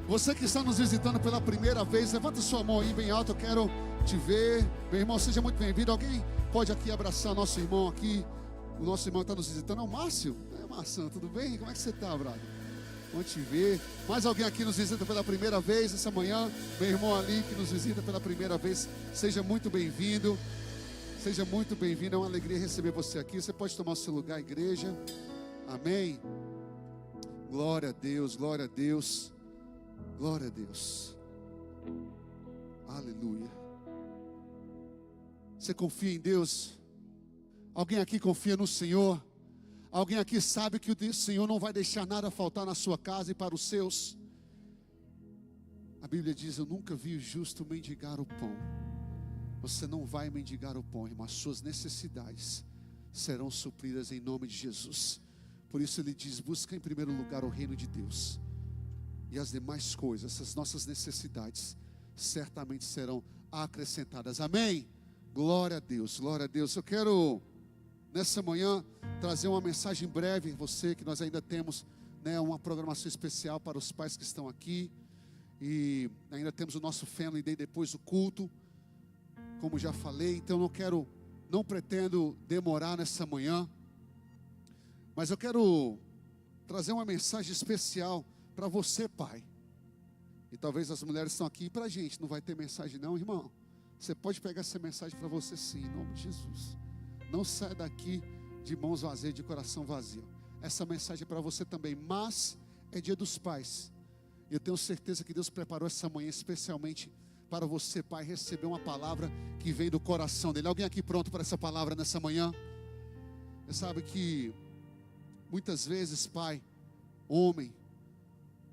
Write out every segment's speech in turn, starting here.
Você que está nos visitando pela primeira vez, levanta sua mão aí bem alto, eu quero te ver. Meu irmão, seja muito bem-vindo. Alguém pode aqui abraçar nosso irmão aqui? O nosso irmão que está nos visitando é o Márcio. Márcio, tudo bem? Como é que você está, brother? Vamos te ver. Mais alguém aqui nos visita pela primeira vez essa manhã? Meu irmão ali que nos visita pela primeira vez, seja muito bem-vindo. Seja muito bem-vindo, é uma alegria receber você aqui. Você pode tomar o seu lugar, igreja. Amém. Glória a Deus, glória a Deus. Glória a Deus. Aleluia. Você confia em Deus? Alguém aqui confia no Senhor? Alguém aqui sabe que o Senhor não vai deixar nada faltar na sua casa e para os seus? A Bíblia diz: eu nunca vi o justo mendigar o pão. Você não vai mendigar o pão, irmão. As suas necessidades serão supridas em nome de Jesus. Por isso ele diz: busca em primeiro lugar o reino de Deus, e as demais coisas, essas nossas necessidades, certamente serão acrescentadas. Amém? Glória a Deus, glória a Deus. Eu quero, nessa manhã, trazer uma mensagem breve. Você que nós ainda temos, né, uma programação especial para os pais que estão aqui. E ainda temos o nosso Family Day depois do culto, como já falei. Então não pretendo demorar nessa manhã, mas eu quero trazer uma mensagem especial para você, pai. E talvez as mulheres estão aqui para a gente. Não vai ter mensagem não, irmão. Você pode pegar essa mensagem para você sim, em nome de Jesus. Não saia daqui de mãos vazias, de coração vazio. Essa mensagem é para você também. Mas é dia dos pais. Eu tenho certeza que Deus preparou essa manhã especialmente para você, pai, receber uma palavra que vem do coração dele. Alguém aqui pronto para essa palavra nessa manhã? Você sabe que muitas vezes, pai, homem,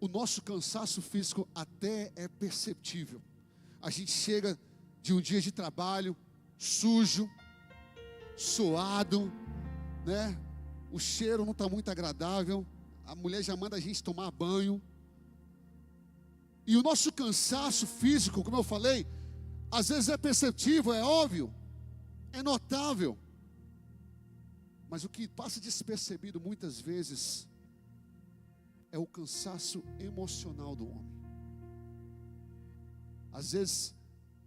o nosso cansaço físico até é perceptível. A gente chega de um dia de trabalho sujo, suado, né? O cheiro não está muito agradável. A mulher já manda a gente tomar banho. E o nosso cansaço físico, como eu falei, às vezes é perceptível, é óbvio, é notável. Mas o que passa despercebido muitas vezes é o cansaço emocional do homem. Às vezes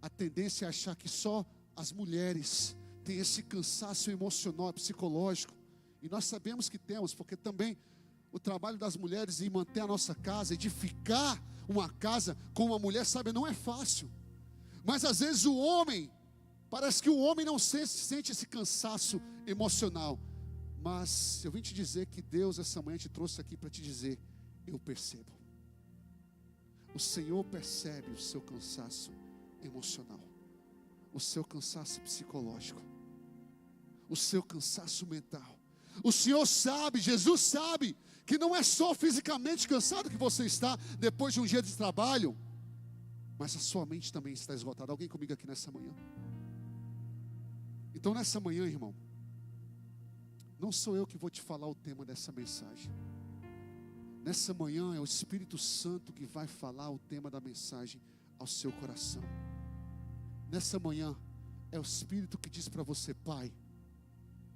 a tendência é achar que só as mulheres têm esse cansaço emocional, psicológico. E nós sabemos que temos, porque também o trabalho das mulheres em manter a nossa casa, edificar uma casa com uma mulher, sabe, não é fácil. Mas às vezes o homem, parece que o homem não sente esse cansaço emocional. Mas eu vim te dizer que Deus essa manhã te trouxe aqui para te dizer: eu percebo. O Senhor percebe o seu cansaço emocional, o seu cansaço psicológico, o seu cansaço mental. O Senhor sabe, Jesus sabe, que não é só fisicamente cansado que você está depois de um dia de trabalho, mas a sua mente também está esgotada. Alguém comigo aqui nessa manhã? Então nessa manhã, irmão, não sou eu que vou te falar o tema dessa mensagem. Nessa manhã é o Espírito Santo que vai falar o tema da mensagem ao seu coração. Nessa manhã é o Espírito que diz para você: pai,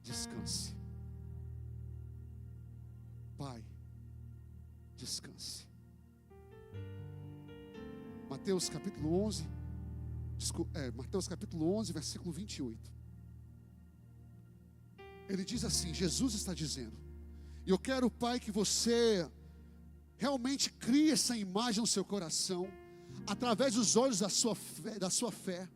descanse. Pai, descanse. Mateus capítulo 11, versículo 28. Ele diz assim, Jesus está dizendo: e eu quero, pai, que você realmente crie essa imagem no seu coração, através dos olhos da sua fé,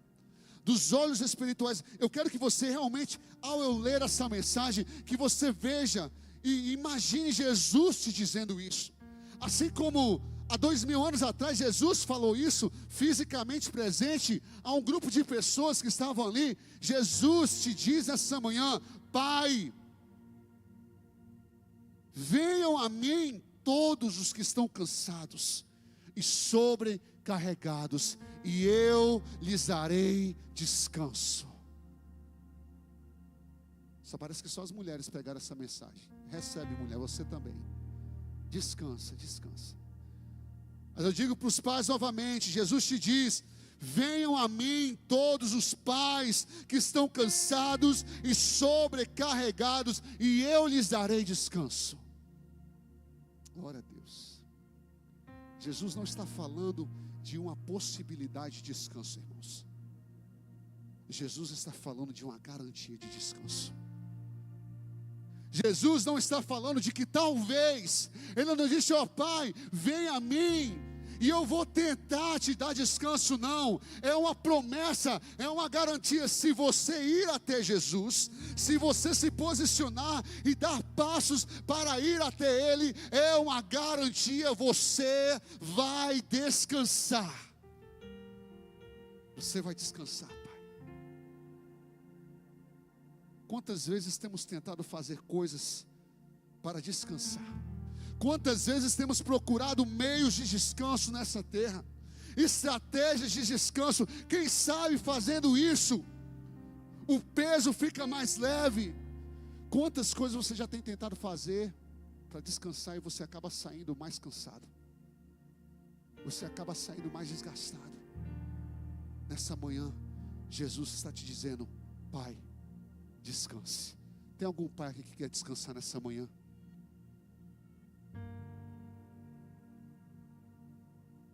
dos olhos espirituais. Eu quero que você realmente, ao eu ler essa mensagem, que você veja e imagine Jesus te dizendo isso. Assim como há 2000 anos atrás Jesus falou isso, fisicamente presente a um grupo de pessoas que estavam ali, Jesus te diz essa manhã: pai, venham a mim todos os que estão cansados e sobrecarregados, e eu lhes darei descanso. Só parece que só as mulheres pegaram essa mensagem. Recebe, mulher, você também. Descansa, descansa. Mas eu digo para os pais novamente, Jesus te diz: venham a mim todos os pais que estão cansados e sobrecarregados, e eu lhes darei descanso. Glória a Deus. Jesus não está falando de uma possibilidade de descanso, irmãos. Jesus está falando de uma garantia de descanso. Jesus não está falando de que talvez, Ele não disse, ó Pai, vem a mim, e eu vou tentar te dar descanso, não. É uma promessa, é uma garantia. Se você ir até Jesus, se você se posicionar e dar passos para ir até Ele, é uma garantia, você vai descansar. Você vai descansar, Pai. Quantas vezes temos tentado fazer coisas para descansar? Quantas vezes temos procurado meios de descanso nessa terra, estratégias de descanso? Quem sabe fazendo isso, o peso fica mais leve. Quantas coisas você já tem tentado fazer para descansar e você acaba saindo mais cansado, você acaba saindo mais desgastado? Nessa manhã, Jesus está te dizendo, Pai, descanse. Tem algum pai aqui que quer descansar nessa manhã?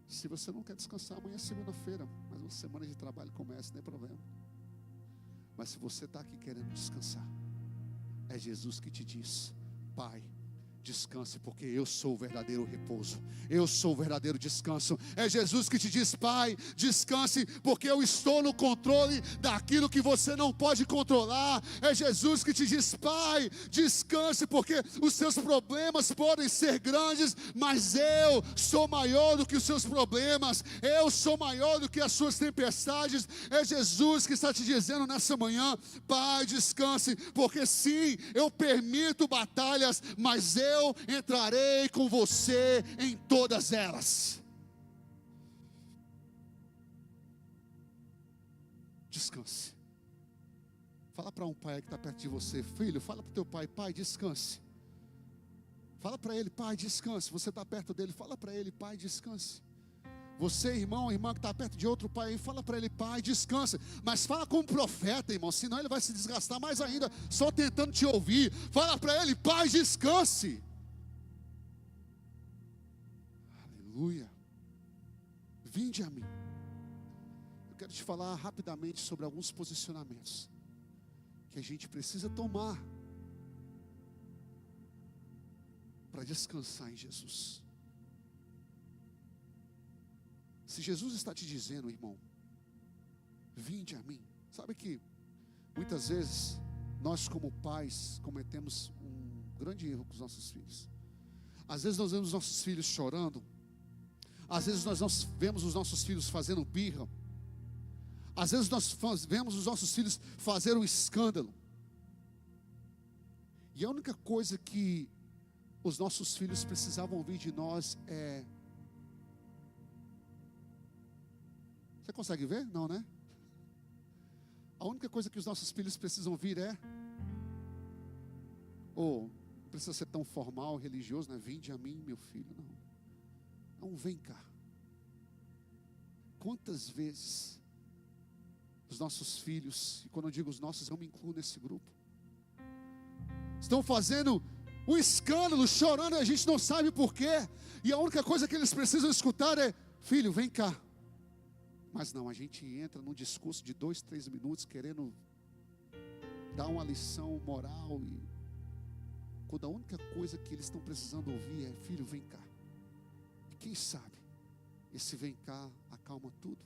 Se você não quer descansar, amanhã é segunda-feira, mas uma semana de trabalho começa, não tem problema. Mas se você está aqui querendo descansar, é Jesus que te diz, Pai, descanse, porque eu sou o verdadeiro repouso, eu sou o verdadeiro descanso. É Jesus que te diz, Pai, descanse, porque eu estou no controle daquilo que você não pode controlar. É Jesus que te diz, Pai, descanse, porque os seus problemas podem ser grandes, mas eu sou maior do que os seus problemas, eu sou maior do que as suas tempestades. É Jesus que está te dizendo nessa manhã, Pai, descanse, porque sim, eu permito batalhas, mas eu entrarei com você em todas elas. Descanse. Fala para um pai que está perto de você, filho, fala para o teu pai, pai, descanse. Fala para ele, pai, descanse. Você está perto dele, fala para ele, pai, descanse. Você, irmão, irmã que está perto de outro pai, fala para ele, pai, descansa. Mas fala como profeta, irmão, senão ele vai se desgastar mais ainda, só tentando te ouvir. Fala para ele, pai, descanse. Aleluia. Vinde a mim. Eu quero te falar rapidamente sobre alguns posicionamentos que a gente precisa tomar para descansar em Jesus. Se Jesus está te dizendo, irmão, vinde a mim. Sabe que muitas vezes nós como pais cometemos um grande erro com os nossos filhos. Às vezes nós vemos os nossos filhos chorando. Às vezes nós vemos os nossos filhos fazendo birra. Às vezes nós vemos os nossos filhos fazer um escândalo. E a única coisa que os nossos filhos precisavam ouvir de nós é... Você consegue ver? Não, né? A única coisa que os nossos filhos precisam ouvir é... não precisa ser tão formal, religioso, né? Vinde a mim, meu filho, não. É um vem cá. Quantas vezes os nossos filhos, e quando eu digo os nossos, eu me incluo nesse grupo, estão fazendo um escândalo, chorando, e a gente não sabe porquê, e a única coisa que eles precisam escutar é, filho, vem cá. Mas não, a gente entra num discurso de 2, 3 minutos, querendo dar uma lição moral, e quando a única coisa que eles estão precisando ouvir é, filho, vem cá. E quem sabe, esse vem cá acalma tudo.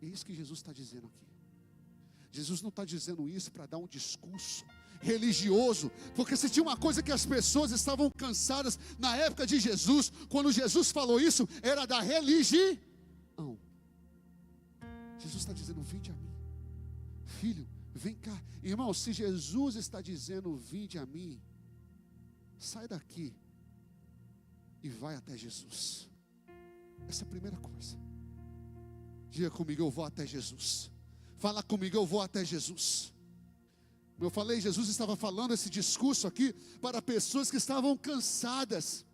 É isso que Jesus está dizendo aqui. Jesus não está dizendo isso para dar um discurso religioso, porque se tinha uma coisa que as pessoas estavam cansadas na época de Jesus, quando Jesus falou isso, era da religião. Jesus está dizendo, vinde a mim, filho, vem cá. Irmão, se Jesus está dizendo, vinde a mim, sai daqui e vai até Jesus. Essa é a primeira coisa. Diga comigo, eu vou até Jesus. Fala comigo, eu vou até Jesus. Como eu falei, Jesus estava falando esse discurso aqui para pessoas que estavam cansadas,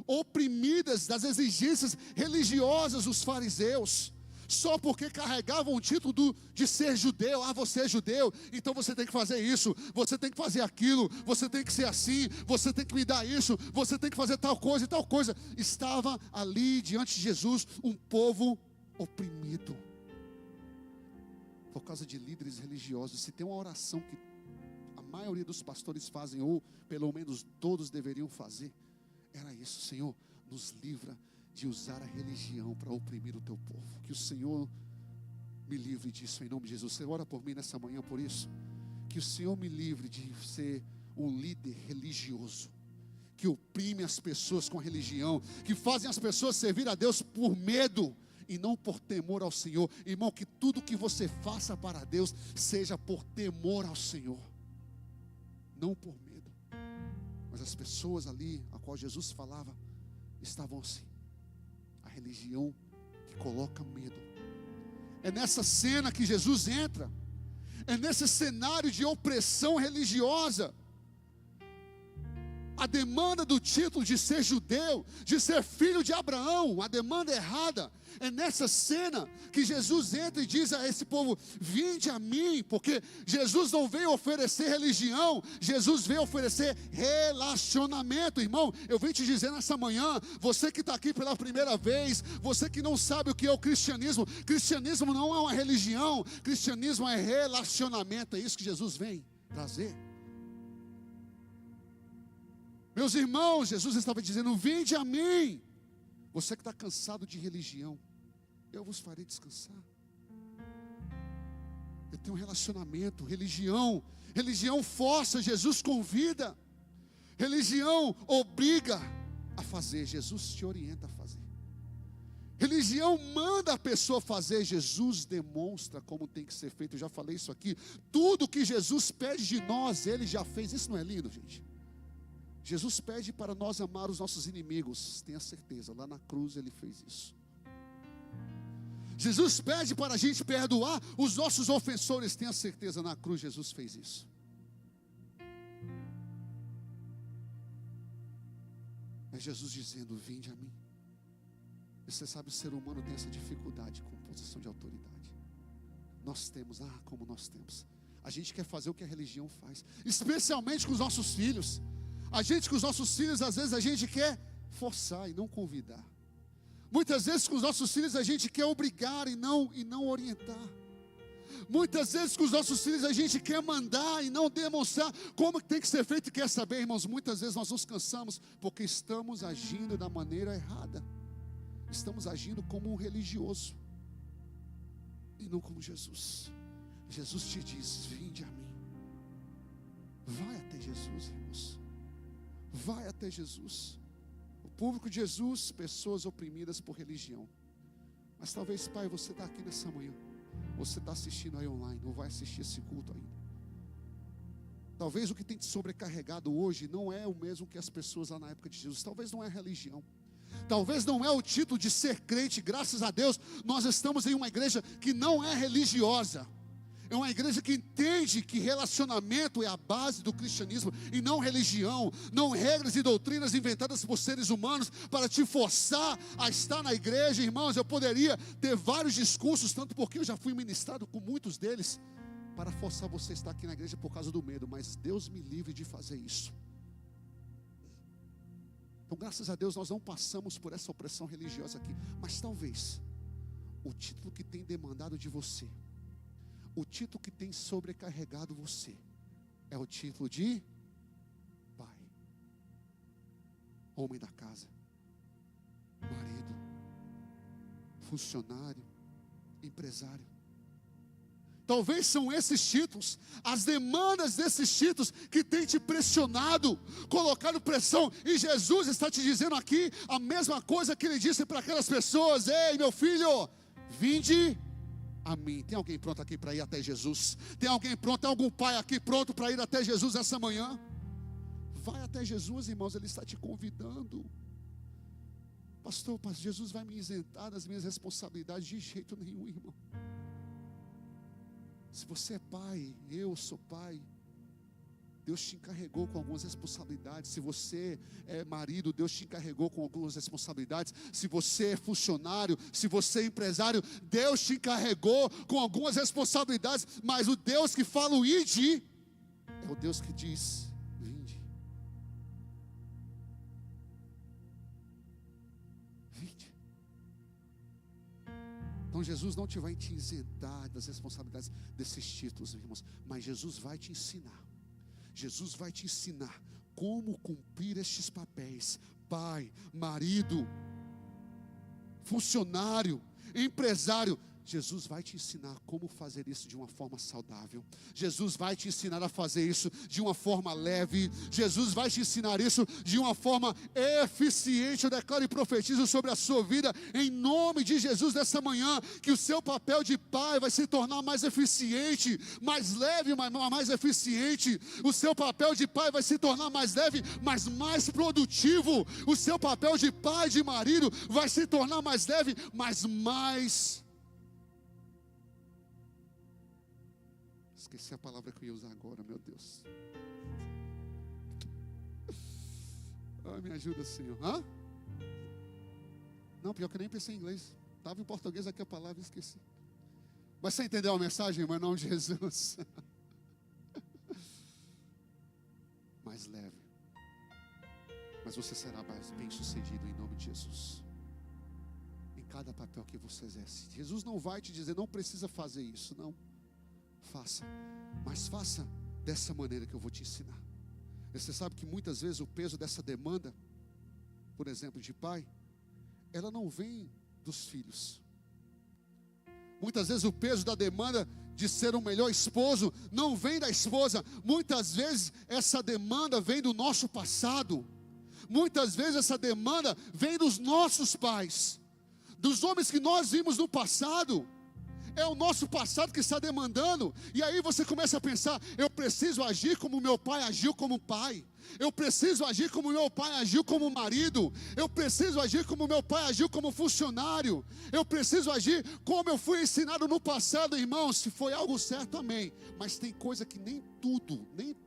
oprimidas das exigências religiosas dos fariseus, só porque carregavam o título de ser judeu. Ah, você é judeu, então você tem que fazer isso, você tem que fazer aquilo, você tem que ser assim, você tem que me dar isso, você tem que fazer tal coisa e tal coisa. Estava ali diante de Jesus um povo oprimido por causa de líderes religiosos. Se tem uma oração que a maioria dos pastores fazem, ou pelo menos todos deveriam fazer, era isso: Senhor, nos livra de usar a religião para oprimir o teu povo. Que o Senhor me livre disso em nome de Jesus. Você ora por mim nessa manhã por isso? Que o Senhor me livre de ser um líder religioso que oprime as pessoas com religião, que fazem as pessoas servir a Deus por medo e não por temor ao Senhor. Irmão, que tudo que você faça para Deus seja por temor ao Senhor, não por medo. Mas as pessoas ali a qual Jesus falava estavam assim. A religião que coloca medo. É nessa cena que Jesus entra. É nesse cenário de opressão religiosa. A demanda do título de ser judeu, de ser filho de Abraão, a demanda errada. É nessa cena que Jesus entra e diz a esse povo: vinde a mim, porque Jesus não veio oferecer religião, Jesus veio oferecer relacionamento. Irmão, eu venho te dizer nessa manhã, você que está aqui pela primeira vez, você que não sabe o que é o cristianismo, cristianismo não é uma religião, cristianismo é relacionamento, é isso que Jesus vem trazer. Meus irmãos, Jesus estava dizendo: vinde a mim, você que está cansado de religião, eu vos farei descansar. Eu tenho um relacionamento. Religião força, Jesus convida. Religião obriga a fazer, Jesus te orienta a fazer. Religião manda a pessoa fazer, Jesus demonstra como tem que ser feito. Eu já falei isso aqui. Tudo que Jesus pede de nós, Ele já fez. Isso não é lindo, gente? Jesus pede para nós amar os nossos inimigos. Tenha certeza, lá na cruz Ele fez isso. Jesus pede para a gente perdoar os nossos ofensores. Tenha certeza, na cruz Jesus fez isso. É Jesus dizendo: vinde a mim. E você sabe, o ser humano tem essa dificuldade com posição de autoridade. Nós temos, como nós temos. A gente quer fazer o que a religião faz, especialmente com os nossos filhos. A gente com os nossos filhos, às vezes a gente quer forçar e não convidar. Muitas vezes com os nossos filhos a gente quer obrigar e não orientar. Muitas vezes com os nossos filhos a gente quer mandar e não demonstrar como tem que ser feito. E quer saber, irmãos, muitas vezes nós nos cansamos porque estamos agindo da maneira errada. Estamos agindo como um religioso e não como Jesus. Jesus te diz: vinde a mim. Vai até Jesus, irmãos. Vai até Jesus. O público de Jesus, pessoas oprimidas por religião. Mas talvez, pai, você está aqui nessa manhã, você está assistindo aí online, ou vai assistir esse culto ainda. Talvez o que tem te sobrecarregado hoje não é o mesmo que as pessoas lá na época de Jesus. Talvez não é a religião, talvez não é o título de ser crente. Graças a Deus nós estamos em uma igreja que não é religiosa. É uma igreja que entende que relacionamento é a base do cristianismo e não religião, não regras e doutrinas inventadas por seres humanos para te forçar a estar na igreja. Irmãos, eu poderia ter vários discursos, tanto porque eu já fui ministrado com muitos deles, para forçar você a estar aqui na igreja por causa do medo, mas Deus me livre de fazer isso. Então, graças a Deus, nós não passamos por essa opressão religiosa aqui, mas talvez o título que tem demandado de você, o título que tem sobrecarregado você, é o título de pai, homem da casa, marido, funcionário, empresário. Talvez são esses títulos, as demandas desses títulos que tem te pressionado, colocado pressão. E Jesus está te dizendo aqui a mesma coisa que Ele disse para aquelas pessoas: ei, meu filho, vinde a mim. Tem alguém pronto aqui para ir até Jesus? Tem alguém pronto? Tem algum pai aqui pronto para ir até Jesus essa manhã? Vai até Jesus, irmãos, Ele está te convidando. Pastor, Jesus vai me isentar das minhas responsabilidades? De jeito nenhum, irmão. Se você é pai, eu sou pai, Deus te encarregou com algumas responsabilidades. Se você é marido, Deus te encarregou com algumas responsabilidades. Se você é funcionário, se você é empresário, Deus te encarregou com algumas responsabilidades. Mas o Deus que fala o ide é o Deus que diz: vinde. Vinde. Então Jesus não te vai te isentar das responsabilidades desses títulos, irmãos, mas Jesus vai te ensinar. Jesus vai te ensinar como cumprir estes papéis: pai, marido, funcionário, empresário. Jesus vai te ensinar como fazer isso de uma forma saudável. Jesus vai te ensinar a fazer isso de uma forma leve. Jesus vai te ensinar isso de uma forma eficiente. Eu declaro e profetizo sobre a sua vida, em nome de Jesus, nessa manhã, que o seu papel de pai vai se tornar mais eficiente, mais leve, mas mais eficiente. O seu papel de pai vai se tornar mais leve, mas mais produtivo. O seu papel de pai, de marido, vai se tornar mais leve, mas mais... Esqueci a palavra que eu ia usar agora, meu Deus. Ai, me ajuda, Senhor. Hã? Não, pior que eu nem pensei em inglês. Estava em português aqui a palavra e esqueci. Mas você entendeu a mensagem, irmão? Em nome de Jesus. Mais leve. Mas você será mais bem sucedido em nome de Jesus. Em cada papel que você exerce. Jesus não vai te dizer: não precisa fazer isso, não. Faça, mas faça dessa maneira que eu vou te ensinar. E você sabe que muitas vezes o peso dessa demanda, por exemplo, de pai, ela não vem dos filhos. Muitas vezes o peso da demanda de ser um melhor esposo não vem da esposa. Muitas vezes essa demanda vem do nosso passado. Muitas vezes essa demanda vem dos nossos pais, dos homens que nós vimos no passado. É o nosso passado que está demandando. E aí você começa a pensar: eu preciso agir como meu pai agiu como pai. Eu preciso agir como meu pai agiu como marido. Eu preciso agir como meu pai agiu como funcionário. Eu preciso agir como eu fui ensinado no passado. Irmão, se foi algo certo, amém. Mas tem coisa que nem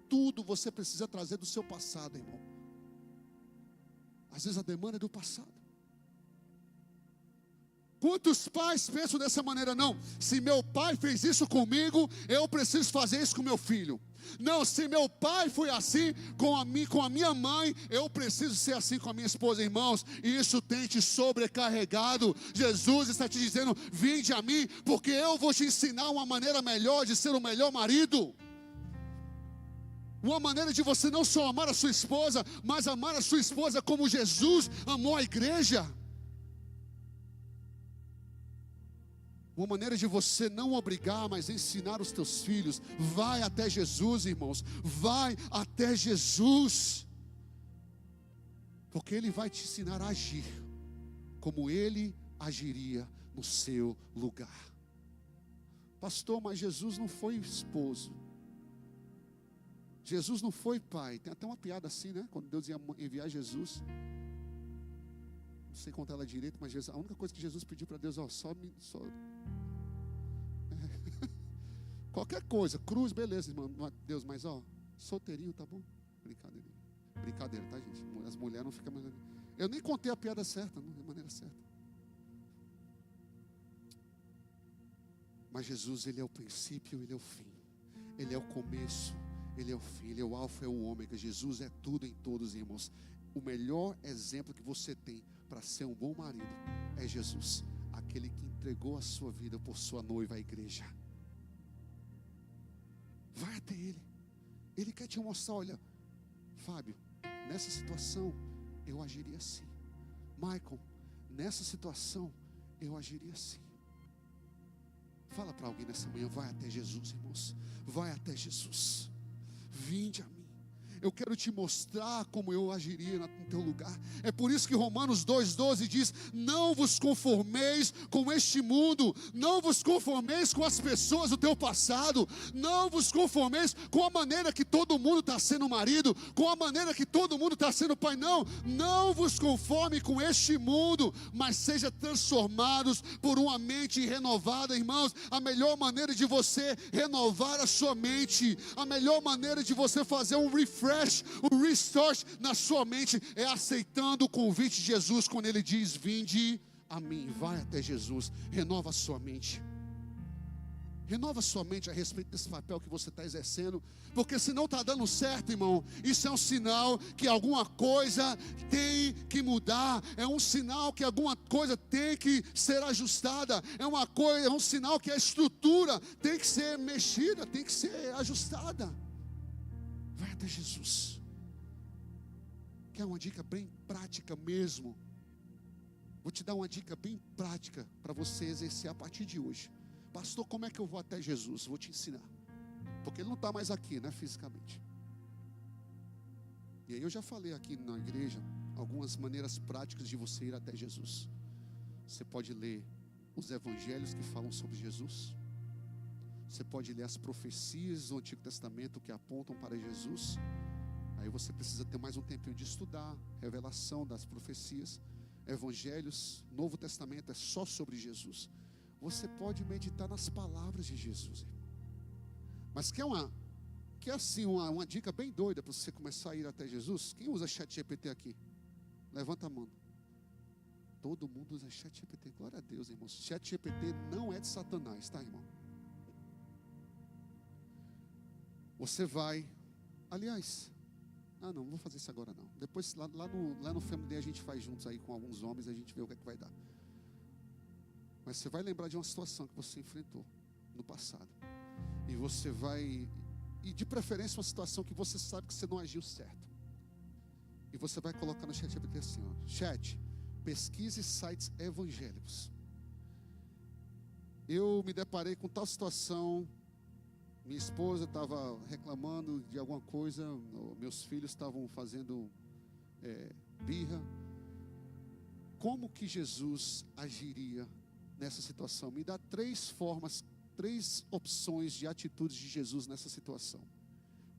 tudo você precisa trazer do seu passado, irmão. Às vezes a demanda é do passado. Quantos pais pensam dessa maneira? Não, se meu pai fez isso comigo, eu preciso fazer isso com meu filho. Não, se meu pai foi assim com a minha mãe, eu preciso ser assim com a minha esposa. Irmãos, isso tem te sobrecarregado. Jesus está te dizendo: vinde a mim, porque eu vou te ensinar uma maneira melhor de ser o melhor marido. Uma maneira de você não só amar a sua esposa, mas amar a sua esposa como Jesus amou a igreja. Uma maneira de você não obrigar, mas ensinar os teus filhos. Vai até Jesus, irmãos. Vai até Jesus. Porque Ele vai te ensinar a agir como Ele agiria no seu lugar. Pastor, mas Jesus não foi esposo. Jesus não foi pai. Tem até uma piada assim, né? Quando Deus ia enviar Jesus. Não sei contar ela direito, mas Jesus, a única coisa que Jesus pediu para Deus: qualquer coisa, cruz, beleza, irmão, Deus, mas solteirinho, tá bom? Brincadeira, tá, gente? As mulheres não ficam... Eu nem contei a piada certa, não, de maneira certa. Mas Jesus, Ele é o princípio, Ele é o fim. Ele é o começo, Ele é o fim. Ele é o alfa, é o ômega. Jesus é tudo em todos, irmãos. O melhor exemplo que você tem para ser um bom marido é Jesus, aquele que entregou a sua vida por sua noiva, a igreja. Vai até Ele. Ele quer te mostrar: olha, Fábio, nessa situação eu agiria assim. Michael, nessa situação eu agiria assim. Fala para alguém nessa manhã: vai até Jesus, irmãos. Vai até Jesus. Vinde a mim. eu quero te mostrar como eu agiria no teu lugar. É por isso que Romanos 2,12 diz: não vos conformeis com este mundo, não vos conformeis com as pessoas do teu passado, não vos conformeis com a maneira que todo mundo está sendo marido, com a maneira que todo mundo está sendo pai. Não vos conforme com este mundo, mas seja transformados por uma mente renovada. Irmãos, a melhor maneira de você renovar a sua mente, a melhor maneira de você fazer um refresh, um restart na sua mente, é aceitando o convite de Jesus, quando Ele diz: vinde a mim. Vai até Jesus, renova a sua mente. Renova sua mente a respeito desse papel que você está exercendo, porque se não está dando certo, irmão, isso é um sinal que alguma coisa tem que mudar, é um sinal que alguma coisa tem que ser ajustada, é um sinal que a estrutura tem que ser mexida, tem que ser ajustada. Vai até Jesus. Quer uma dica bem prática mesmo? Vou te dar uma dica bem prática para você exercer a partir de hoje. Pastor, como é que eu vou até Jesus? Vou te ensinar, porque Ele não está mais aqui, né, fisicamente. E aí eu já falei aqui na igreja algumas maneiras práticas de você ir até Jesus. Você pode ler os evangelhos que falam sobre Jesus. Você pode ler as profecias do Antigo Testamento que apontam para Jesus. Aí você precisa ter mais um tempinho de estudar revelação das profecias. Evangelhos, Novo Testamento é só sobre Jesus. Você pode meditar nas palavras de Jesus. Mas quer assim uma dica bem doida para você começar a ir até Jesus? Quem usa ChatGPT aqui? Levanta a mão. Todo mundo usa ChatGPT. Glória a Deus, irmãos. ChatGPT não é de Satanás, tá, irmão? Você vai, aliás, não vou fazer isso agora não. Depois lá no Family Day a gente faz juntos aí com alguns homens, a gente vê o que é que vai dar. Mas você vai lembrar de uma situação que você enfrentou no passado. E você vai, e de preferência uma situação que você sabe que você não agiu certo. E você vai colocar no ChatGPT assim, ó: chat, pesquise sites evangélicos. Eu me deparei com tal situação. Minha esposa estava reclamando de alguma coisa, meus filhos estavam fazendo birra. Como que Jesus agiria nessa situação? Me dá 3 opções de atitudes de Jesus nessa situação.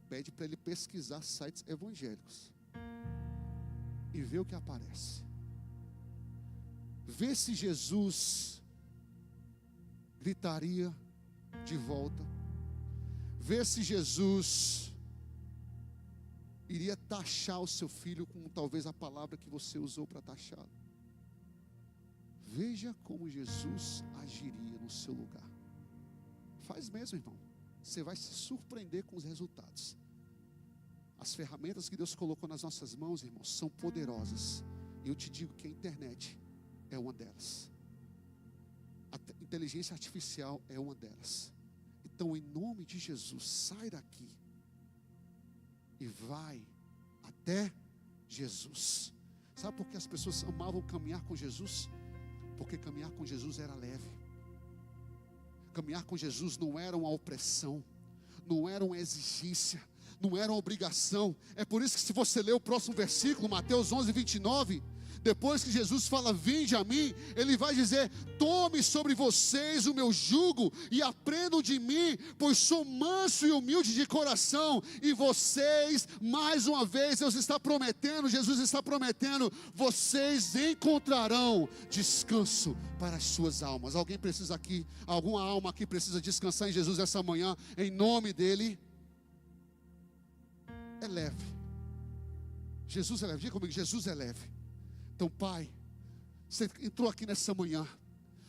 Pede para ele pesquisar sites evangélicos e ver o que aparece. Vê se Jesus gritaria de volta. Vê se Jesus iria taxar o seu filho com talvez a palavra que você usou para taxá-lo. Veja como Jesus agiria no seu lugar. Faz mesmo, irmão. Você vai se surpreender com os resultados. As ferramentas que Deus colocou nas nossas mãos, irmãos, são poderosas. E eu te digo que a internet é uma delas. A inteligência artificial é uma delas. Então, em nome de Jesus, sai daqui e vai até Jesus. Sabe por que as pessoas amavam caminhar com Jesus? Porque caminhar com Jesus era leve. Caminhar com Jesus não era uma opressão, não era uma exigência, não era uma obrigação. É por isso que, se você ler o próximo versículo, Mateus 11:29, depois que Jesus fala: vinde a mim, Ele vai dizer: tome sobre vocês o meu jugo e aprendam de mim, pois sou manso e humilde de coração. E vocês, mais uma vez, Jesus está prometendo, vocês encontrarão descanso para as suas almas. Alguém precisa aqui, alguma alma aqui precisa descansar em Jesus essa manhã, em nome dEle. É leve. Jesus é leve. Diga comigo: Jesus é leve. Então, Pai, você entrou aqui nessa manhã,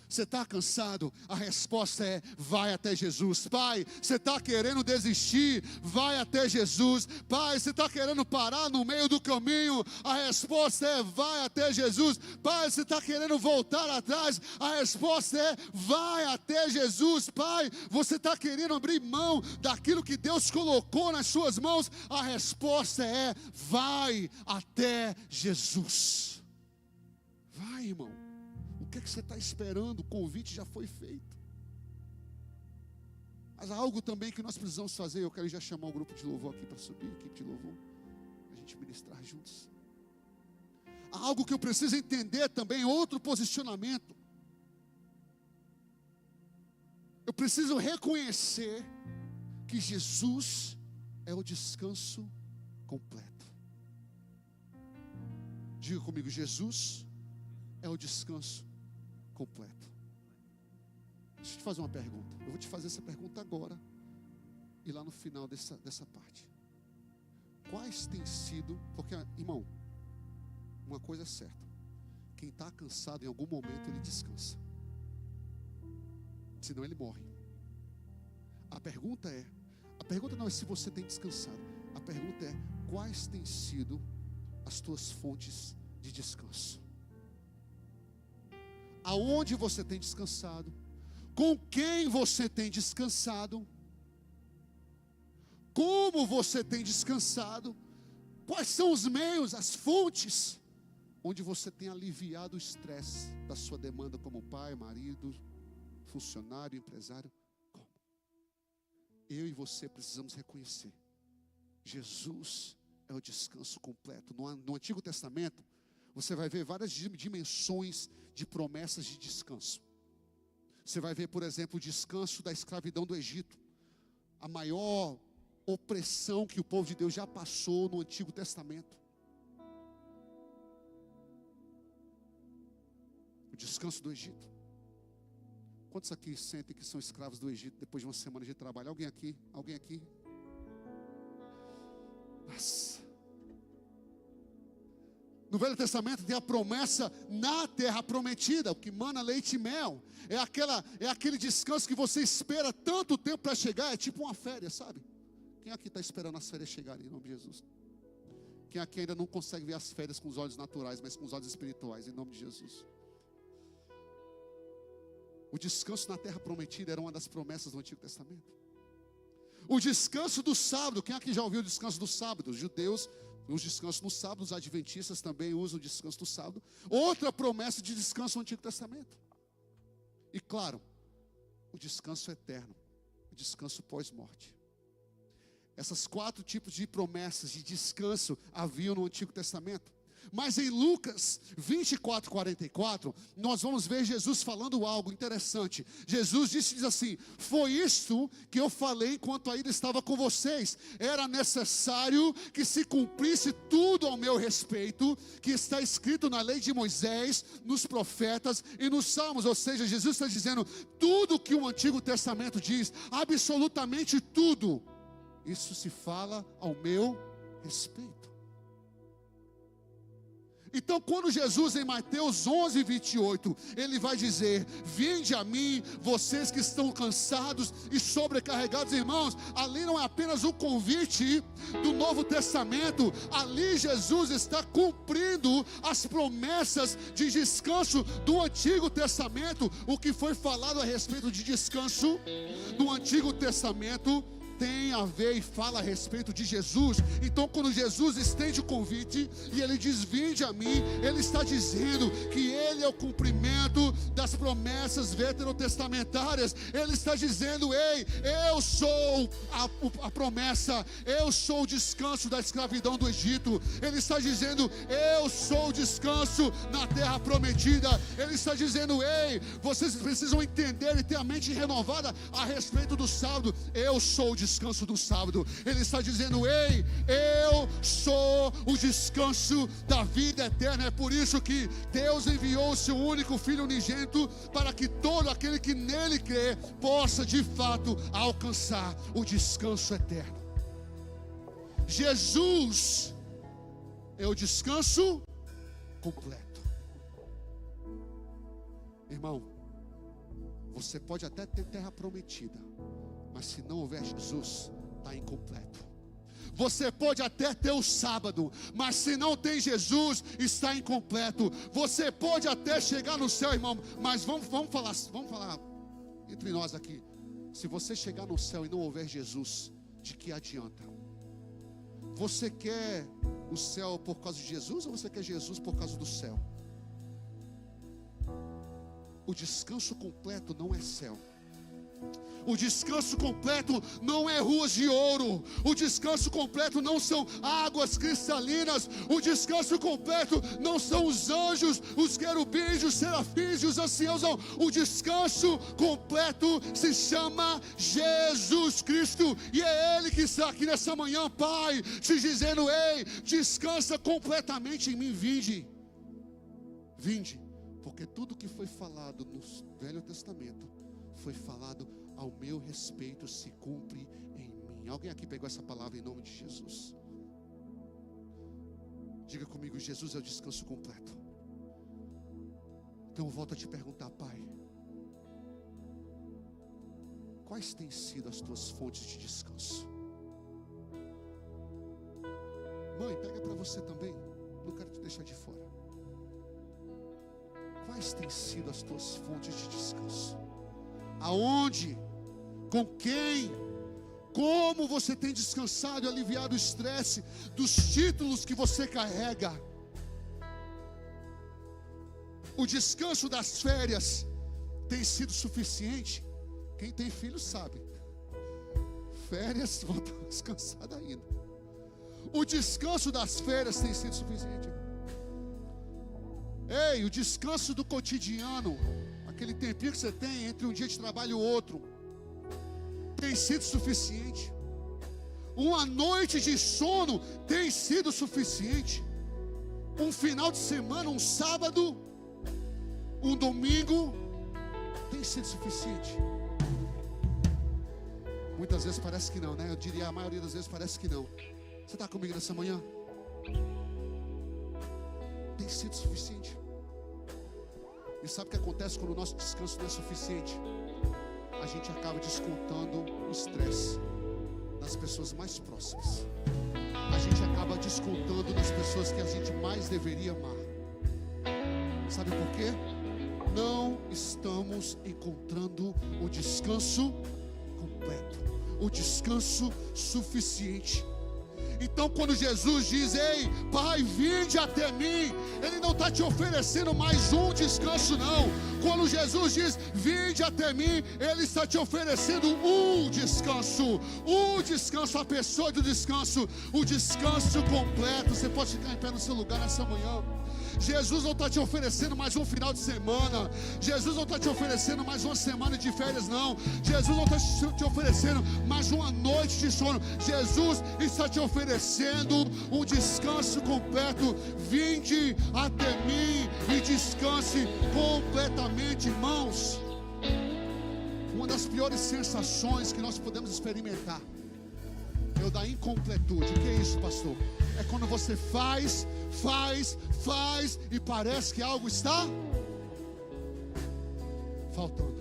você está cansado? A resposta é: vai até Jesus. Pai, você está querendo desistir? Vai até Jesus. Pai, você está querendo parar no meio do caminho? A resposta é: vai até Jesus. Pai, você está querendo voltar atrás? A resposta é: vai até Jesus. Pai, você está querendo abrir mão daquilo que Deus colocou nas suas mãos? A resposta é: vai até Jesus. Vai, irmão. O que é que você está esperando? O convite já foi feito. Mas há algo também que nós precisamos fazer. Eu quero já chamar o grupo de louvor aqui para subir, equipe de louvor. para a gente ministrar juntos. Há algo que eu preciso entender também, outro posicionamento. Eu preciso reconhecer que Jesus é o descanso completo. Diga comigo, Jesus é o descanso completo. Deixa eu te fazer uma pergunta. Eu vou te fazer essa pergunta agora e lá no final dessa parte. Quais têm sido, porque, irmão, uma coisa é certa: quem está cansado, em algum momento ele descansa, senão ele morre. A pergunta não é se você tem descansado. A pergunta é: quais têm sido as tuas fontes de descanso? Aonde você tem descansado? Com quem você tem descansado? Como você tem descansado? Quais são os meios, as fontes onde você tem aliviado o estresse da sua demanda como pai, marido, funcionário, empresário? Como? Eu e você precisamos reconhecer: Jesus é o descanso completo. No Antigo Testamento, você vai ver várias dimensões de promessas de descanso. Você vai ver, por exemplo, o descanso da escravidão do Egito, a maior opressão que o povo de Deus já passou no Antigo Testamento. O descanso do Egito. Quantos aqui sentem que são escravos do Egito depois de uma semana de trabalho? Alguém aqui? Alguém aqui? Nossa. No Velho Testamento tem a promessa na terra prometida, o que mana leite e mel. É aquele descanso que você espera tanto tempo para chegar, é tipo uma férias, sabe? Quem aqui está esperando as férias chegarem, em nome de Jesus? Quem aqui ainda não consegue ver as férias com os olhos naturais, mas com os olhos espirituais, em nome de Jesus? O descanso na terra prometida era uma das promessas do Antigo Testamento. O descanso do sábado, quem aqui já ouviu o descanso do sábado? Os judeus, os descansos no sábado, os adventistas também usam o descanso do sábado. Outra promessa de descanso no Antigo Testamento. E claro, o descanso eterno, o descanso pós-morte. Essas 4 tipos de promessas de descanso haviam no Antigo Testamento. Mas em Lucas 24, 44, nós vamos ver Jesus falando algo interessante. Jesus diz assim: foi isto que eu falei enquanto ainda estava com vocês. Era necessário que se cumprisse tudo ao meu respeito, que está escrito na lei de Moisés, nos profetas e nos salmos. Ou seja, Jesus está dizendo, tudo que o Antigo Testamento diz, absolutamente tudo, isso se fala ao meu respeito. Então, quando Jesus, em Mateus 11, 28, ele vai dizer: vinde a mim, vocês que estão cansados e sobrecarregados, irmãos, ali não é apenas um convite do Novo Testamento, ali Jesus está cumprindo as promessas de descanso do Antigo Testamento. O que foi falado a respeito de descanso no Antigo Testamento tem a ver e fala a respeito de Jesus. Então, quando Jesus estende o convite e ele diz: vinde a mim, ele está dizendo que ele é o cumprimento das promessas veterotestamentárias. Ele está dizendo: ei, eu sou a promessa, eu sou o descanso da escravidão do Egito. Ele está dizendo: eu sou o descanso na terra prometida. Ele está dizendo: ei, vocês precisam entender e ter a mente renovada a respeito do sábado. Eu sou o descanso do sábado. Ele está dizendo: ei, eu sou o descanso da vida eterna. É por isso que Deus enviou o seu único Filho unigênito, para que todo aquele que nele crê possa de fato alcançar o descanso eterno. Jesus é o descanso completo. Irmão, você pode até ter terra prometida, mas se não houver Jesus, está incompleto. Você pode até ter o sábado, mas se não tem Jesus, está incompleto. Você pode até chegar no céu, irmão, mas vamos falar entre nós aqui. Se você chegar no céu e não houver Jesus, de que adianta? Você quer o céu por causa de Jesus, ou você quer Jesus por causa do céu? O descanso completo não é céu. O descanso completo não é ruas de ouro. O descanso completo não são águas cristalinas. O descanso completo não são os anjos, os querubins, os serafins e os anciãos. Não. O descanso completo se chama Jesus Cristo. E é Ele que está aqui nessa manhã, Pai, te dizendo: ei, descansa completamente em mim. Vinde, porque tudo que foi falado no Velho Testamento foi falado ao meu respeito, se cumpre em mim. Alguém aqui pegou essa palavra em nome de Jesus? Diga comigo: Jesus é o descanso completo. Então eu volto a te perguntar, Pai, quais têm sido as tuas fontes de descanso? Mãe, pega para você também, não quero te deixar de fora. Quais têm sido as tuas fontes de descanso? Aonde? Com quem? Como você tem descansado e aliviado o estresse dos títulos que você carrega? O descanso das férias tem sido suficiente? Quem tem filho sabe. Férias, volta descansada ainda. O descanso das férias tem sido suficiente? Ei, o descanso do cotidiano, aquele tempinho que você tem entre um dia de trabalho e o outro, tem sido suficiente? Uma noite de sono tem sido suficiente? Um final de semana, um sábado, um domingo, tem sido suficiente? Muitas vezes parece que não, né? Eu diria a maioria das vezes parece que não. Você está comigo nessa manhã? Tem sido suficiente? E sabe o que acontece quando o nosso descanso não é suficiente? A gente acaba descontando o estresse nas pessoas mais próximas. A gente acaba descontando nas pessoas que a gente mais deveria amar. Sabe por quê? Não estamos encontrando o descanso completo, o descanso suficiente. Então quando Jesus diz: ei, Pai, vinde até mim, Ele não está te oferecendo mais um descanso, não. Quando Jesus diz: vinde até mim, Ele está te oferecendo um descanso, a pessoa do descanso, o descanso completo. Você pode ficar em pé no seu lugar nessa manhã. Jesus não está te oferecendo mais um final de semana. Jesus não está te oferecendo mais uma semana de férias, não. Jesus não está te oferecendo mais uma noite de sono. Jesus está te oferecendo um descanso completo. Vinde até mim e descanse completamente, irmãos. Uma das piores sensações que nós podemos experimentar é o da incompletude. O que é isso, pastor? É quando você faz e parece que algo está faltando.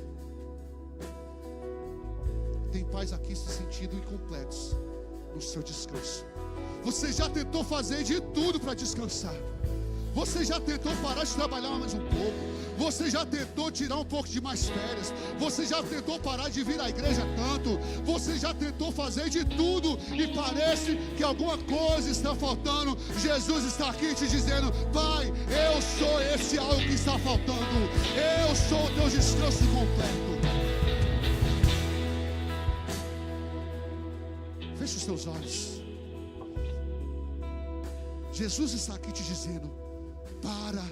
Tem pais aqui se sentindo incompletos no seu descanso. Você já tentou fazer de tudo para descansar. Você já tentou parar de trabalhar mais um pouco. Você já tentou tirar um pouco de mais férias. Você já tentou parar de vir à igreja tanto. Você já tentou fazer de tudo e parece que alguma coisa está faltando. Jesus está aqui te dizendo: Pai, eu sou esse algo que está faltando. Eu sou o teu descanso completo. Feche os teus olhos. Jesus está aqui te dizendo: para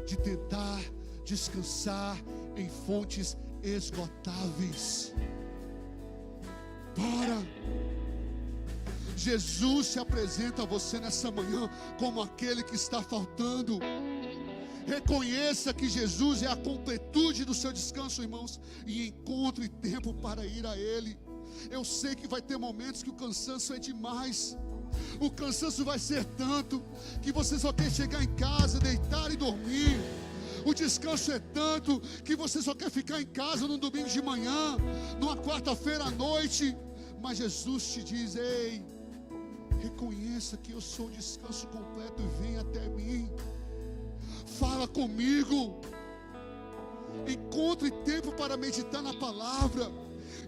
de tentar descansar em fontes esgotáveis. Para. Jesus se apresenta a você nessa manhã como aquele que está faltando. Reconheça que Jesus é a completude do seu descanso, irmãos, e encontre tempo para ir a Ele. Eu sei que vai ter momentos que o cansaço é demais. O cansaço vai ser tanto que você só quer chegar em casa, deitar e dormir. O descanso é tanto que você só quer ficar em casa num domingo de manhã, numa quarta-feira à noite. Mas Jesus te diz: ei, reconheça que eu sou o descanso completo e venha até mim. Fala comigo. Encontre tempo para meditar na palavra.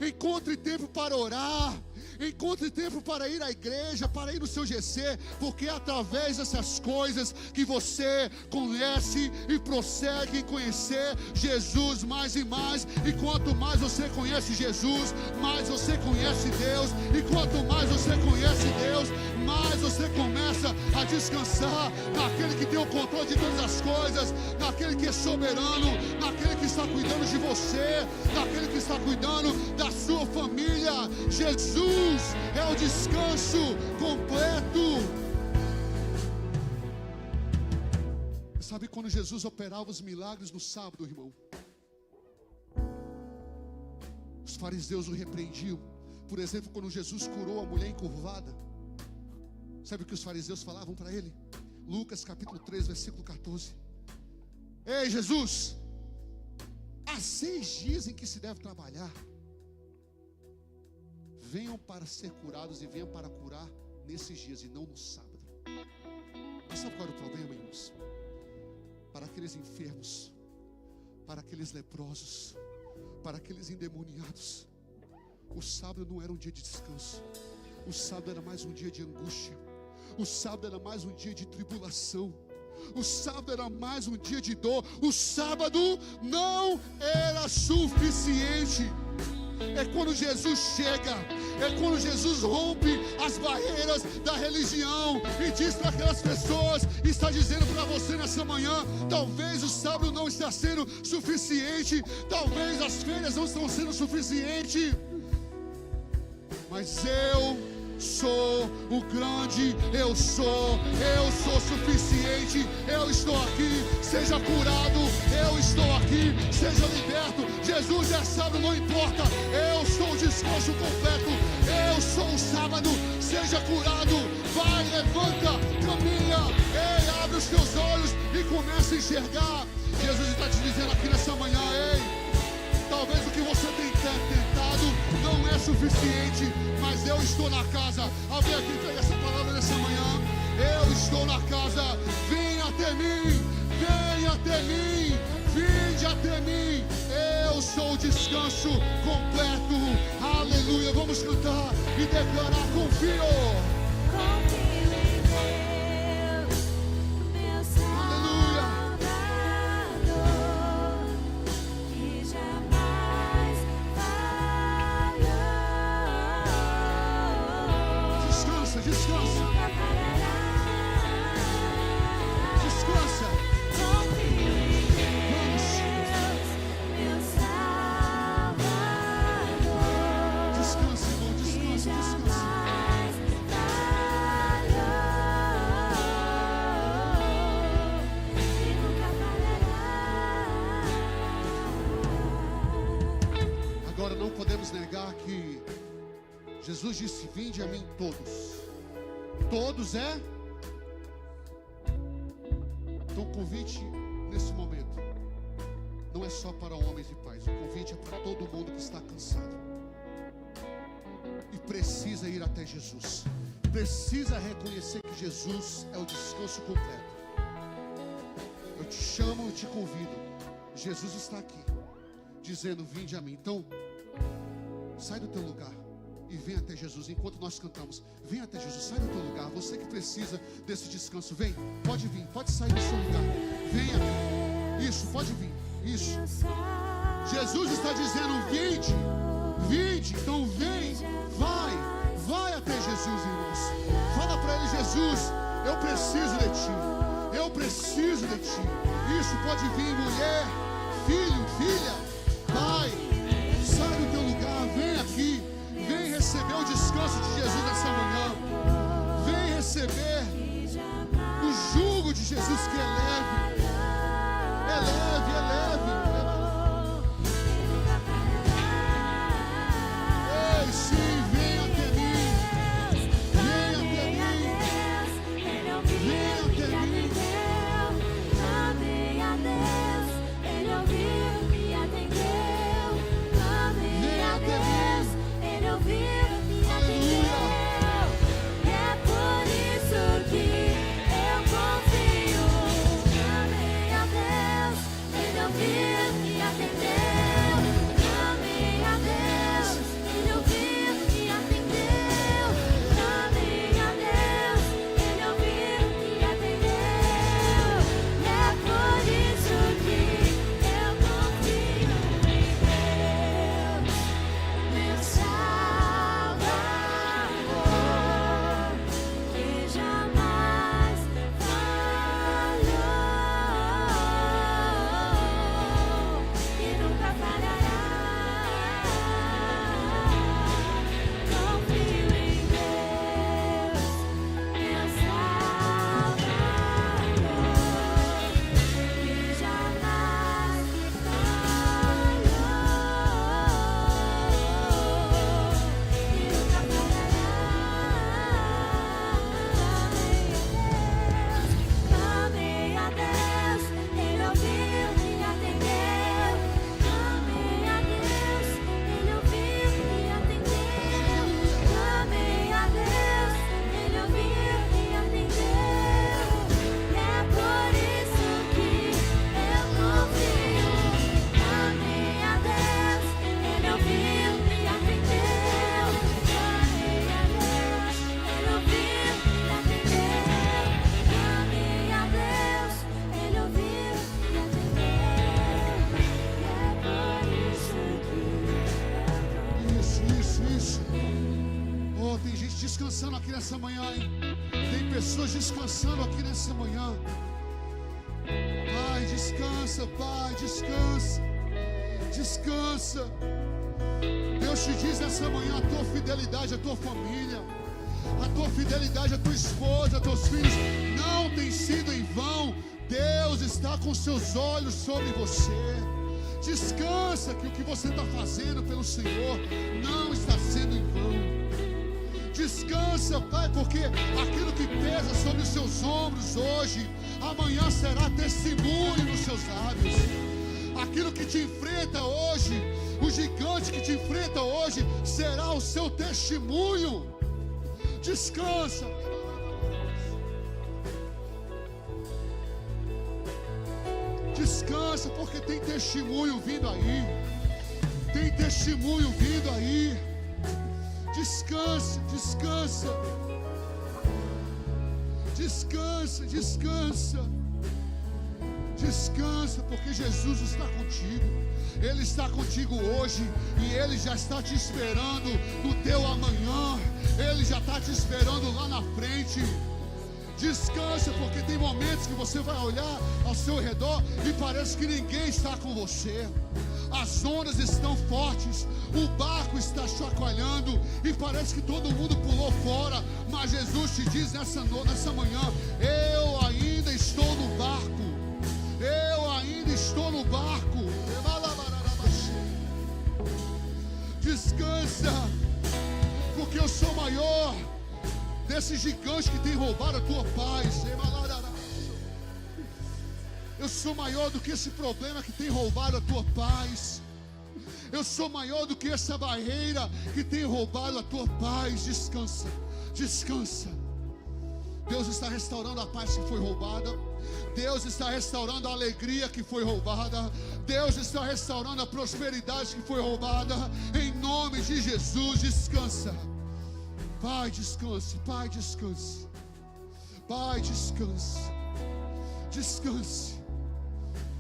Encontre tempo para orar. Encontre tempo para ir à igreja, para ir no seu GC, porque é através dessas coisas que você conhece e prossegue em conhecer Jesus mais e mais. E quanto mais você conhece Jesus, mais você conhece Deus. E quanto mais você conhece Deus, mais você começa a descansar naquele que tem o controle de todas as coisas, naquele que é soberano, naquele que está cuidando de você, naquele que está cuidando da sua família. Jesus é o descanso completo. Sabe quando Jesus operava os milagres no sábado, irmão? Os fariseus o repreendiam. Por exemplo, quando Jesus curou a mulher encurvada, sabe o que os fariseus falavam para ele? Lucas capítulo 3, versículo 14. Ei, Jesus, há 6 dias em que se deve trabalhar. Venham para ser curados e venham para curar nesses dias e não no sábado. Mas sabe qual era o problema, irmãos? Para aqueles enfermos, para aqueles leprosos, para aqueles endemoniados, o sábado não era um dia de descanso. O sábado era mais um dia de angústia. O sábado era mais um dia de tribulação. O sábado era mais um dia de dor. O sábado não era suficiente. É quando Jesus chega, é quando Jesus rompe as barreiras da religião e diz para aquelas pessoas, está dizendo para você nessa manhã: talvez o sábado não está sendo suficiente, talvez as férias não estão sendo suficientes, mas eu sou o grande, eu sou suficiente, eu estou aqui, seja curado, eu estou aqui, seja liberto. Jesus é sábado, não importa, eu sou o descanso completo, eu sou o sábado, seja curado, vai, levanta, caminha, ei, abre os teus olhos e começa a enxergar. Jesus está te dizendo aqui nessa manhã: ei, talvez o que você tem tentado não é suficiente, mas eu estou na casa. Alguém aqui pega essa palavra nessa manhã: eu estou na casa, venha até mim, venha até mim, vinde até mim, eu sou o descanso completo. Aleluia, vamos cantar e declarar: confio. Jesus disse: vinde a mim todos. Todos é? Então o convite nesse momento não é só para homens e pais. O convite é para todo mundo que está cansado e precisa ir até Jesus. Precisa reconhecer que Jesus é o descanso completo. Eu te chamo, eu te convido. Jesus está aqui dizendo: vinde a mim. Então sai do teu lugar e vem até Jesus. Enquanto nós cantamos, vem até Jesus, sai do teu lugar. Você que precisa desse descanso, vem, pode vir, pode sair do seu lugar. Venha, isso, pode vir, isso. Jesus está dizendo: vinde, vinde. Então vem, vai até Jesus, irmãos. Fala para ele: Jesus, eu preciso de ti, eu preciso de ti. Isso, pode vir, mulher, filho, filha, pai, sai do teu lugar, vem aqui. Vem receber o descanso de Jesus nessa manhã. Vem receber o jugo de Jesus, que é leve. É leve, é leve. Ei, sim, vem até mim. Vem até mim. Vem até mim. descansando aqui nessa manhã, hein? Tem pessoas descansando aqui nessa manhã. Pai, descansa, Pai, descansa. Descansa. Deus te diz nessa manhã: a tua fidelidade à tua família, a tua fidelidade à tua esposa, a teus filhos, não tem sido em vão. Deus está com seus olhos sobre você. Descansa que o que você está fazendo pelo Senhor não está sendo em vão. Descansa, Pai, porque aquilo que pesa sobre os seus ombros hoje, amanhã será testemunho nos seus lábios. Aquilo que te enfrenta hoje, o gigante que te enfrenta hoje, será o seu testemunho. Descansa. Descansa, porque tem testemunho vindo aí. Tem testemunho vindo aí. Descansa, descansa. Descansa, descansa. Descansa, porque Jesus está contigo. Ele está contigo hoje e Ele já está te esperando no teu amanhã. Ele já está te esperando lá na frente. Descansa, porque tem momentos que você vai olhar ao seu redor e parece que ninguém está com você. As ondas estão fortes, o barco está chacoalhando e parece que todo mundo pulou fora. Mas Jesus te diz nessa manhã: eu ainda estou no barco. Eu ainda estou no barco. Descansa, porque eu sou maior desse gigante que tem roubado a tua paz. Eu sou maior do que esse problema que tem roubado a tua paz. Eu sou maior do que essa barreira que tem roubado a tua paz. Descansa, descansa. Deus está restaurando a paz que foi roubada. Deus está restaurando a alegria que foi roubada. Deus está restaurando a prosperidade que foi roubada. Em nome de Jesus, descansa. Pai, descanse. Pai, descanse. Pai, descanse. Descanse.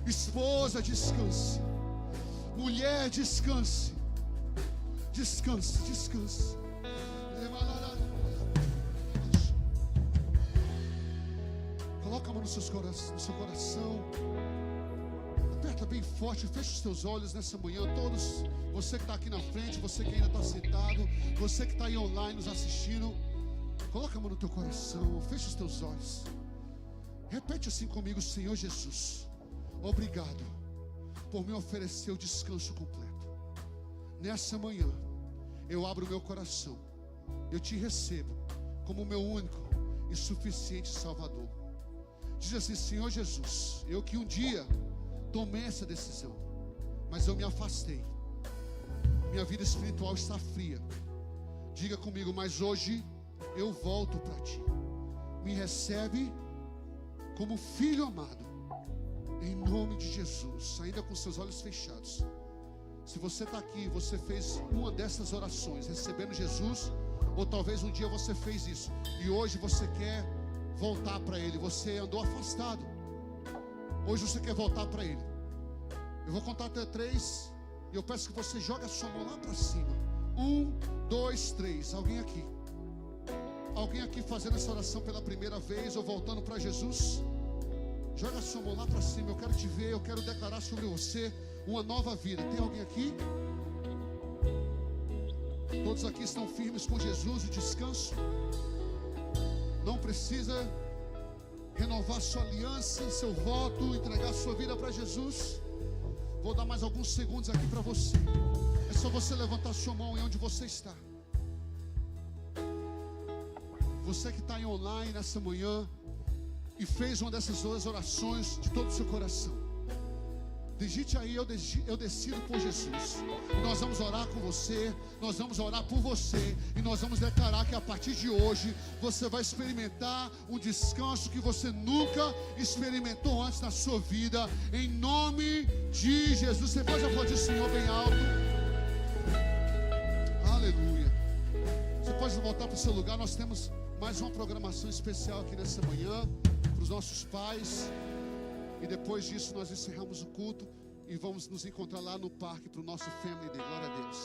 Esposa, descanse. Mulher, descanse. Descanse, descanse. Coloca a mão no seu coração. Aperta bem forte. Fecha os teus olhos nessa manhã. Todos, você que está aqui na frente, você que ainda está sentado, você que está aí online nos assistindo, coloca a mão no teu coração. Fecha os teus olhos. Repete assim comigo: Senhor Jesus, obrigado por me oferecer o descanso completo. Nessa manhã eu abro o meu coração. Eu te recebo como meu único e suficiente Salvador. Diz assim: Senhor Jesus, eu que um dia tomei essa decisão, mas eu me afastei. Minha vida espiritual está fria. Diga comigo: mas hoje eu volto para ti. Me recebe como filho amado, em nome de Jesus. Ainda com seus olhos fechados. Se você está aqui, você fez uma dessas orações, recebendo Jesus, ou talvez um dia você fez isso e hoje você quer voltar para Ele. Você andou afastado, hoje você quer voltar para Ele. Eu vou contar até 3 e eu peço que você jogue a sua mão lá para cima. 1, 2, 3. Alguém aqui? Alguém aqui fazendo essa oração pela primeira vez ou voltando para Jesus? Joga a sua mão lá para cima. Eu quero te ver, eu quero declarar sobre você uma nova vida. Tem alguém aqui? Todos aqui estão firmes com Jesus, o descanso. Não precisa renovar sua aliança, seu voto, entregar sua vida para Jesus. Vou dar mais alguns segundos aqui para você. É só você levantar sua mão em onde você está. Você que está em online nessa manhã e fez uma dessas duas orações de todo o seu coração, digite aí: eu decido por Jesus. Nós vamos orar com você, nós vamos orar por você, e nós vamos declarar que a partir de hoje você vai experimentar um descanso que você nunca experimentou antes na sua vida, em nome de Jesus. Você pode aplaudir o Senhor bem alto. Aleluia. Você pode voltar para o seu lugar. Nós temos mais uma programação especial aqui nessa manhã para os nossos pais. E depois disso nós encerramos o culto e vamos nos encontrar lá no parque para o nosso Family Day. Glória a Deus.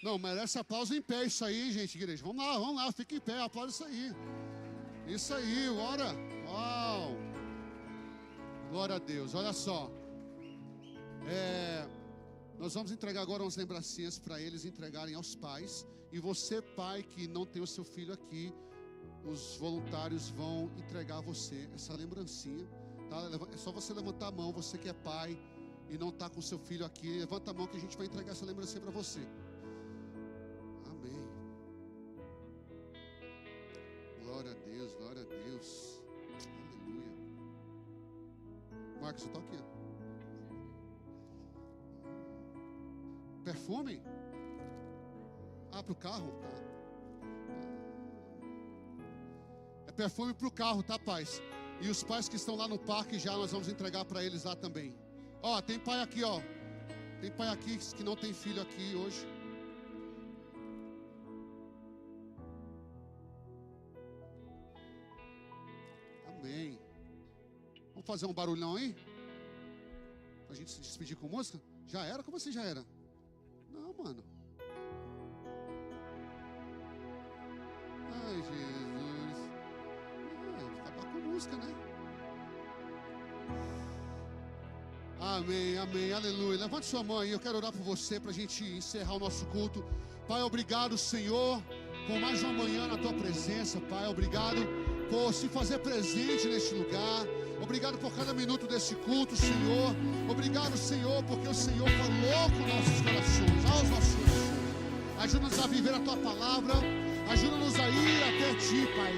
Não, merece aplauso em pé isso aí, gente, igreja. Vamos lá, fica em pé, aplauda isso aí. Isso aí, bora. Uau. Glória a Deus, olha só. Nós vamos entregar agora umas lembrancinhas para eles entregarem aos pais. E você, pai, que não tem o seu filho aqui, os voluntários vão entregar a você essa lembrancinha, tá? É só você levantar a mão, você que é pai e não está com o seu filho aqui, levanta a mão que a gente vai entregar essa lembrancinha para você. Amém. Glória a Deus, glória a Deus. Aleluia. Marcos, eu tô aqui. Perfume? Para o carro? Tá. É perfume para o carro, tá, pais? E os pais que estão lá no parque já nós vamos entregar para eles lá também. Ó, tem pai aqui, ó. Tem pai aqui que não tem filho aqui hoje. Amém. Vamos fazer um barulhão aí? Pra gente se despedir com música? Já era? Como assim já era? Não, mano. Ai, Jesus. Acabar com música, né? Amém, amém, aleluia. Levante sua mão aí, eu quero orar por você para a gente encerrar o nosso culto. Pai, obrigado, Senhor, por mais uma manhã na Tua presença. Pai, obrigado por se fazer presente neste lugar. Obrigado por cada minuto desse culto, Senhor. Obrigado, Senhor, porque o Senhor falou com nossos corações, aos nossos corações. Ajuda-nos a viver a Tua palavra. Ajuda-nos a ir até Ti, Pai.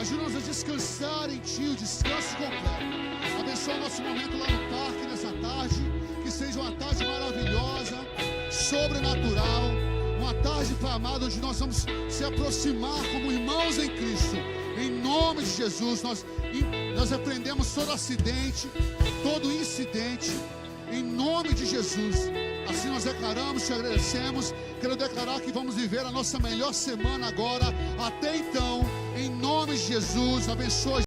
Ajuda-nos a descansar em Ti, o descanso completo. Abençoa o nosso momento lá no parque nessa tarde. Que seja uma tarde maravilhosa, sobrenatural. Uma tarde, Pai amado, onde nós vamos se aproximar como irmãos em Cristo. Em nome de Jesus, nós repreendemos todo acidente, todo incidente. Em nome de Jesus. Assim nós declaramos, te agradecemos. Quero declarar que vamos viver a nossa melhor semana agora. Até então, em nome de Jesus, abençoa.